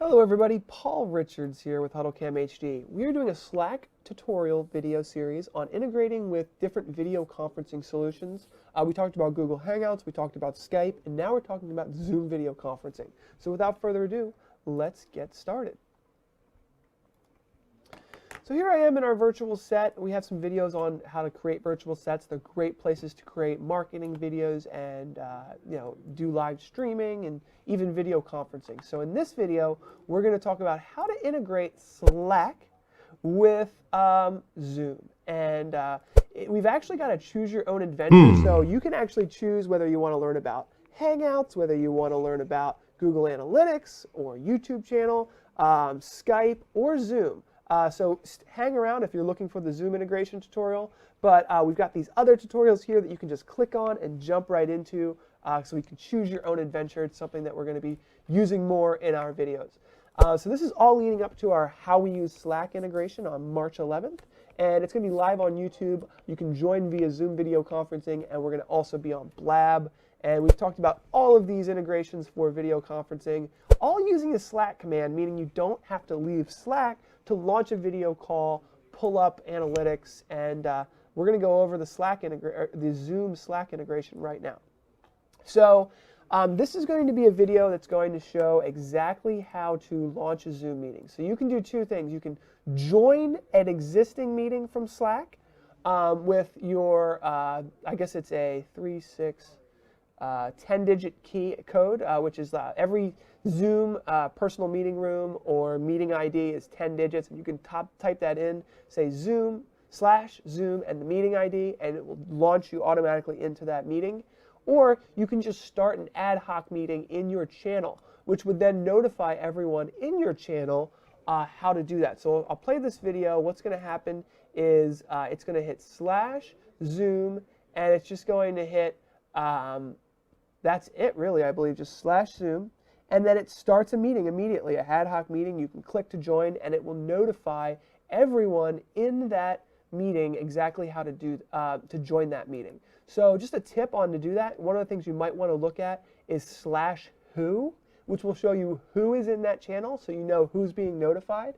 Hello everybody, Paul Richards here with HuddleCam HD. We are doing a Slack tutorial video series on integrating with different video conferencing solutions. We talked about Google Hangouts, we talked about Skype, and now we're talking about Zoom video conferencing. So without further ado, let's get started. So here I am in our virtual set. We have some videos on how to create virtual sets. They're great places to create marketing videos and do live streaming and even video conferencing. So in this video, we're going to talk about how to integrate Slack with Zoom. And we've actually got a choose your own adventure. So you can actually choose whether you want to learn about Hangouts, whether you want to learn about Google Analytics or YouTube channel, Skype, or Zoom. So hang around if you're looking for the Zoom integration tutorial, but we've got these other tutorials here that you can just click on and jump right into, so you can choose your own adventure. It's something that we're going to be using more in our videos. So this is all leading up to our How We Use Slack integration on March 11th, and it's going to be live on YouTube. You can join via Zoom video conferencing, and we're going to also be on Blab. And we've talked about all of these integrations for video conferencing, all using a Slack command, meaning you don't have to leave Slack to launch a video call, pull up analytics, and we're going to go over the Zoom Slack integration right now. So this is going to be a video that's going to show exactly how to launch a Zoom meeting. So you can do two things. You can join an existing meeting from Slack with your, I guess it's a 10-digit key code, which is every Zoom personal meeting room or meeting ID is 10 digits, and you can type that in, say Zoom/Zoom and the meeting ID, and it will launch you automatically into that meeting. Or you can just start an ad hoc meeting in your channel, which would then notify everyone in your channel how to do that. So I'll play this video. What's going to happen is it's going to hit /Zoom, and it's just going to hit that's it, really, I believe, just /Zoom. And then it starts a meeting immediately, a ad hoc meeting. You can click to join, and it will notify everyone in that meeting exactly how to do to join that meeting. So just a tip on to do that. One of the things you might want to look at is /who, which will show you who is in that channel, so you know who's being notified.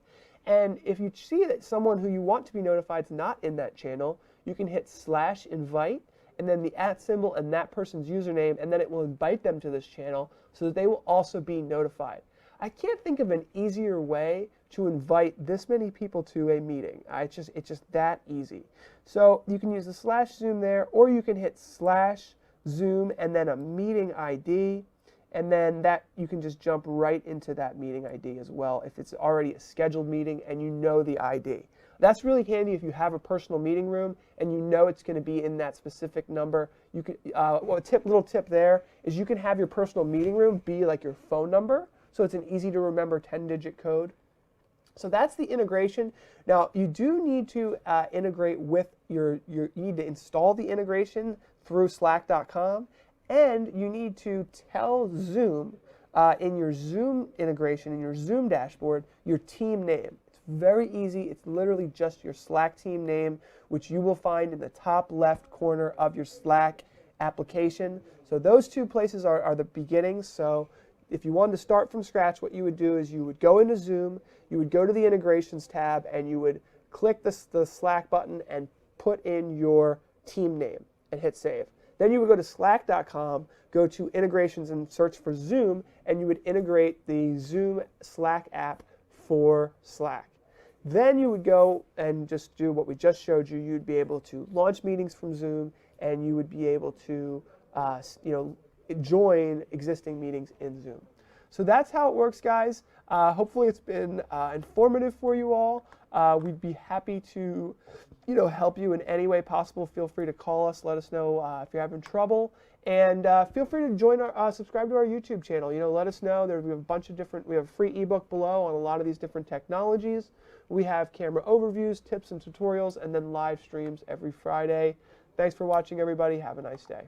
And if you see that someone who you want to be notified is not in that channel, you can hit /invite. And then the @ symbol and that person's username, and then it will invite them to this channel so that they will also be notified. I can't think of an easier way to invite this many people to a meeting. It's just that easy. So you can use the /Zoom there, or you can hit /Zoom and then a meeting ID, and then that you can just jump right into that meeting ID as well if it's already a scheduled meeting and you know the ID. That's really handy if you have a personal meeting room and you know it's going to be in that specific number. You can, little tip there is you can have your personal meeting room be like your phone number, so it's an easy to remember 10-digit code. So that's the integration. Now you do need to integrate with you need to install the integration through Slack.com, and you need to tell Zoom in your Zoom integration, in your Zoom dashboard, your team name. Very easy. It's literally just your Slack team name, which you will find in the top left corner of your Slack application. So those two places are the beginnings. So if you wanted to start from scratch, what you would do is you would go into Zoom, you would go to the integrations tab, and you would click the Slack button and put in your team name and hit save. Then you would go to Slack.com, go to integrations and search for Zoom, and you would integrate the Zoom Slack app for Slack. Then you would go and just do what we just showed you. You'd be able to launch meetings from Zoom, and you would be able to join existing meetings in Zoom. So that's how it works, guys. Hopefully it's been informative for you all. We'd be happy to help you in any way possible. Feel free to call us. Let us know if you're having trouble. And feel free to join subscribe to our YouTube channel. Let us know. We have a bunch of we have a free ebook below on a lot of these different technologies. We have camera overviews, tips and tutorials, and then live streams every Friday. Thanks for watching, everybody. Have a nice day.